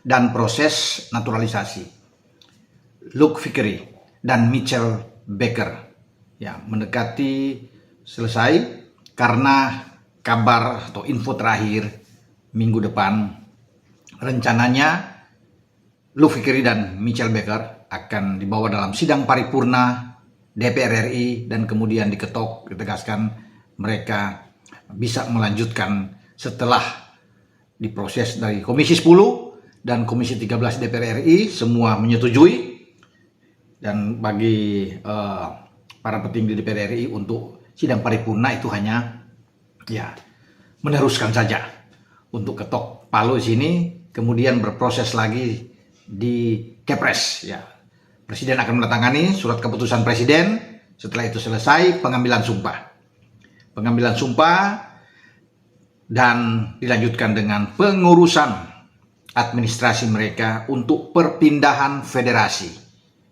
dan proses naturalisasi. Luke Vickery dan Mitchell Baker ya mendekati selesai karena kabar atau info terakhir minggu depan rencananya Luke Vickery dan Mitchell Baker akan dibawa dalam sidang paripurna DPR RI dan kemudian ditegaskan mereka bisa melanjutkan setelah diproses dari Komisi 10 dan Komisi 13 DPR RI semua menyetujui. Dan bagi para petinggi DPR RI untuk sidang paripurna itu hanya ya meneruskan saja untuk ketok palu sini, kemudian berproses lagi di Kepres ya. Presiden akan menandatangani surat keputusan presiden, setelah itu selesai pengambilan sumpah dan dilanjutkan dengan pengurusan administrasi mereka untuk perpindahan federasi.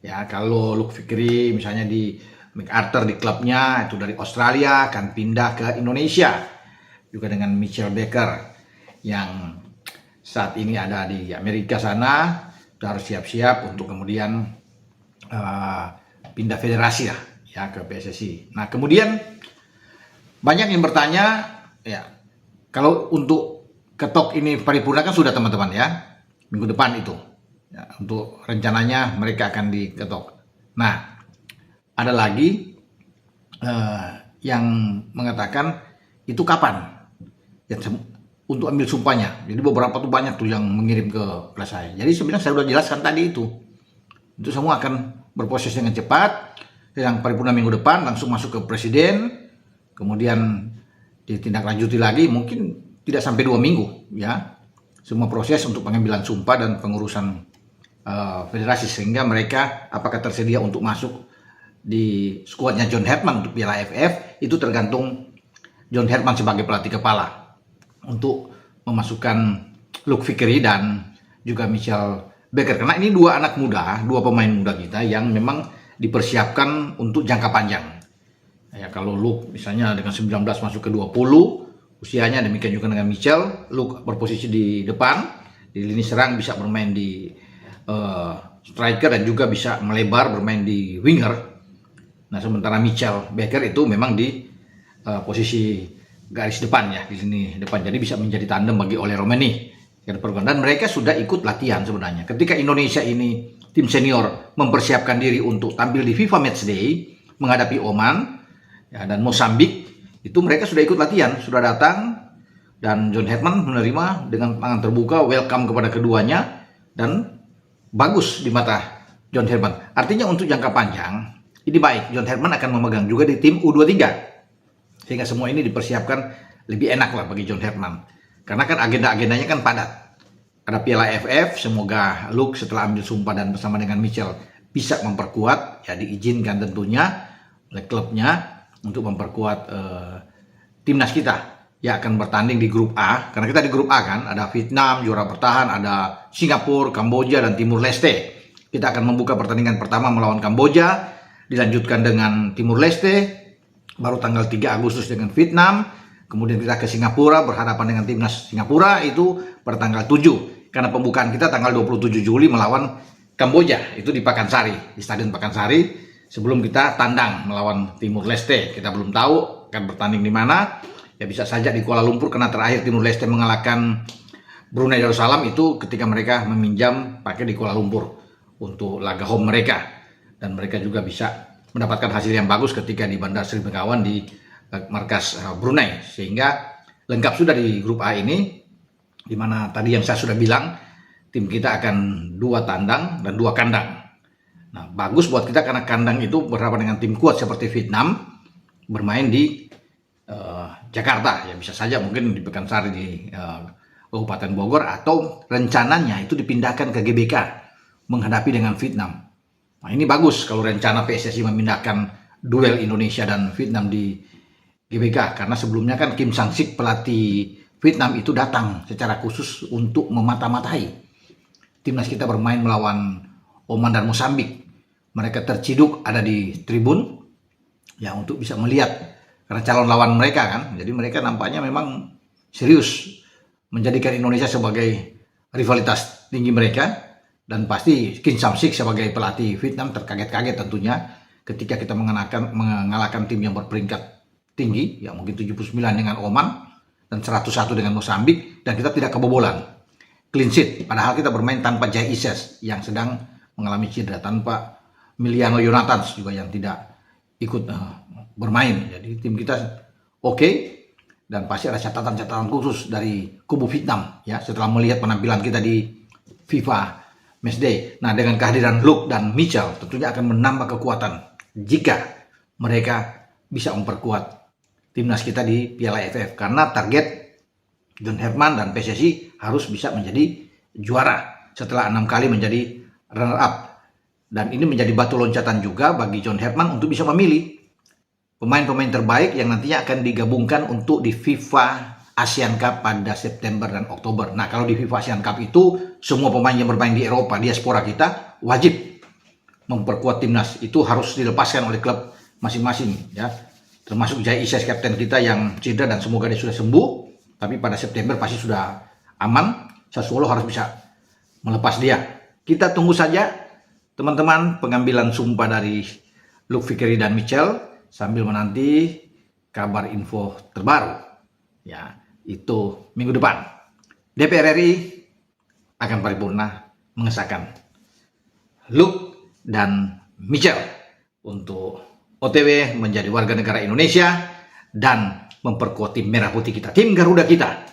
Ya, kalau Luke Vickery misalnya di MacArthur di klubnya itu dari Australia akan pindah ke Indonesia. Juga dengan Mitchell Baker yang saat ini ada di Amerika sana, harus siap-siap untuk kemudian pindah federasi lah ya ke PSSI. Nah, kemudian banyak yang bertanya ya, kalau untuk ketok ini paripurna kan sudah teman-teman ya, minggu depan itu. Ya, untuk rencananya mereka akan diketok. Nah, ada lagi yang mengatakan itu kapan? Ya, untuk ambil sumpahnya. Jadi beberapa tuh banyak tuh yang mengirim ke kelas saya. Jadi sebenarnya saya sudah jelaskan tadi itu. Itu semua akan berproses dengan cepat. Yang paripurna minggu depan langsung masuk ke presiden, kemudian ditindaklanjuti lagi mungkin tidak sampai 2 minggu ya. Semua proses untuk pengambilan sumpah dan pengurusan federasi sehingga mereka apakah tersedia untuk masuk di skuadnya John Herman untuk Piala AFF itu tergantung John Herman sebagai pelatih kepala untuk memasukkan Luke Vickery dan juga Mitchell Baker, karena ini dua pemain muda kita yang memang dipersiapkan untuk jangka panjang. Ya, kalau Luke misalnya dengan 19 masuk ke 20 usianya, demikian juga dengan Mitchell. Luke berposisi di depan di lini serang, bisa bermain di striker dan juga bisa melebar bermain di winger. Nah, sementara Mitchell Baker itu memang di posisi garis depan ya, di sini depan, jadi bisa menjadi tandem bagi Ole Romani. Dan mereka sudah ikut latihan sebenarnya. Ketika Indonesia ini tim senior mempersiapkan diri untuk tampil di FIFA Matchday menghadapi Oman ya, dan Mozambik, itu mereka sudah ikut latihan, sudah datang, dan John Herman menerima dengan tangan terbuka, welcome kepada keduanya, dan bagus di mata John Herman. Artinya untuk jangka panjang ini baik, John Herman akan memegang juga di tim U23 sehingga semua ini dipersiapkan lebih enak lah bagi John Herman. Karena kan agenda-agendanya kan padat. Ada Piala AFF, semoga Luke setelah ambil sumpah dan bersama dengan Mitchell bisa memperkuat, ya diizinkan tentunya oleh klubnya untuk memperkuat timnas kita yang akan bertanding di grup A. Karena kita di grup A kan, ada Vietnam juara bertahan, ada Singapura, Kamboja, dan Timur Leste. Kita akan membuka pertandingan pertama melawan Kamboja, dilanjutkan dengan Timur Leste, baru tanggal 3 Agustus dengan Vietnam. Kemudian kita ke Singapura berhadapan dengan timnas Singapura itu pada tanggal 7. Karena pembukaan kita tanggal 27 Juli melawan Kamboja, itu di Pakansari, di Stadion Pakansari, sebelum kita tandang melawan Timur Leste. Kita belum tahu akan bertanding di mana. Ya bisa saja di Kuala Lumpur, karena terakhir Timur Leste mengalahkan Brunei Darussalam itu ketika mereka meminjam pakai di Kuala Lumpur untuk laga home mereka. Dan mereka juga bisa mendapatkan hasil yang bagus ketika di Bandar Sri Begawan di markas Brunei, sehingga lengkap sudah di grup A ini, di mana tadi yang saya sudah bilang tim kita akan 2 tandang dan 2 kandang. Nah, bagus buat kita karena kandang itu berhadapan dengan tim kuat seperti Vietnam, bermain di Jakarta, ya bisa saja mungkin di Pekansari di Kabupaten Bogor, atau rencananya itu dipindahkan ke GBK menghadapi dengan Vietnam. Nah, ini bagus kalau rencana PSSI memindahkan duel Indonesia dan Vietnam di GBK, karena sebelumnya kan Kim Sang-sik pelatih Vietnam itu datang secara khusus untuk memata-matai timnas kita bermain melawan Oman dan Mozambik. Mereka terciduk ada di tribun ya untuk bisa melihat, karena calon lawan mereka kan. Jadi mereka nampaknya memang serius menjadikan Indonesia sebagai rivalitas tinggi mereka, dan pasti Kim Sam-sik sebagai pelatih Vietnam terkaget-kaget tentunya ketika kita mengalahkan tim yang berperingkat tinggi, ya mungkin 79 dengan Oman dan 101 dengan Mozambik, dan kita tidak kebobolan clean sheet, padahal kita bermain tanpa Jay Ises yang sedang mengalami cedera, tanpa Miliano Yonathans juga yang tidak ikut bermain. Jadi tim kita oke, dan pasti ada catatan-catatan khusus dari kubu Vietnam ya setelah melihat penampilan kita di FIFA Matchday. Nah, dengan kehadiran Luke dan Mitchell tentunya akan menambah kekuatan jika mereka bisa memperkuat timnas kita di Piala AFF, karena target John Herdman dan PSSI harus bisa menjadi juara setelah 6 kali menjadi runner up. Dan ini menjadi batu loncatan juga bagi John Herdman untuk bisa memilih pemain-pemain terbaik yang nantinya akan digabungkan untuk di FIFA Asian Cup pada September dan Oktober. Nah, kalau di FIFA Asian Cup itu semua pemain yang bermain di Eropa, diaspora kita wajib memperkuat timnas. Itu harus dilepaskan oleh klub masing-masing ya. Termasuk Jay Ises, kapten kita yang cedera dan semoga dia sudah sembuh. Tapi pada September pasti sudah aman. Sassuolo harus bisa melepas dia. Kita tunggu saja teman-teman pengambilan sumpah dari Luke Vickery dan Mitchell sambil menanti kabar info terbaru. Ya, itu minggu depan DPR RI akan paripurna mengesahkan Luke dan Mitchell untuk OTW menjadi warga negara Indonesia dan memperkuat tim merah putih kita, tim Garuda kita.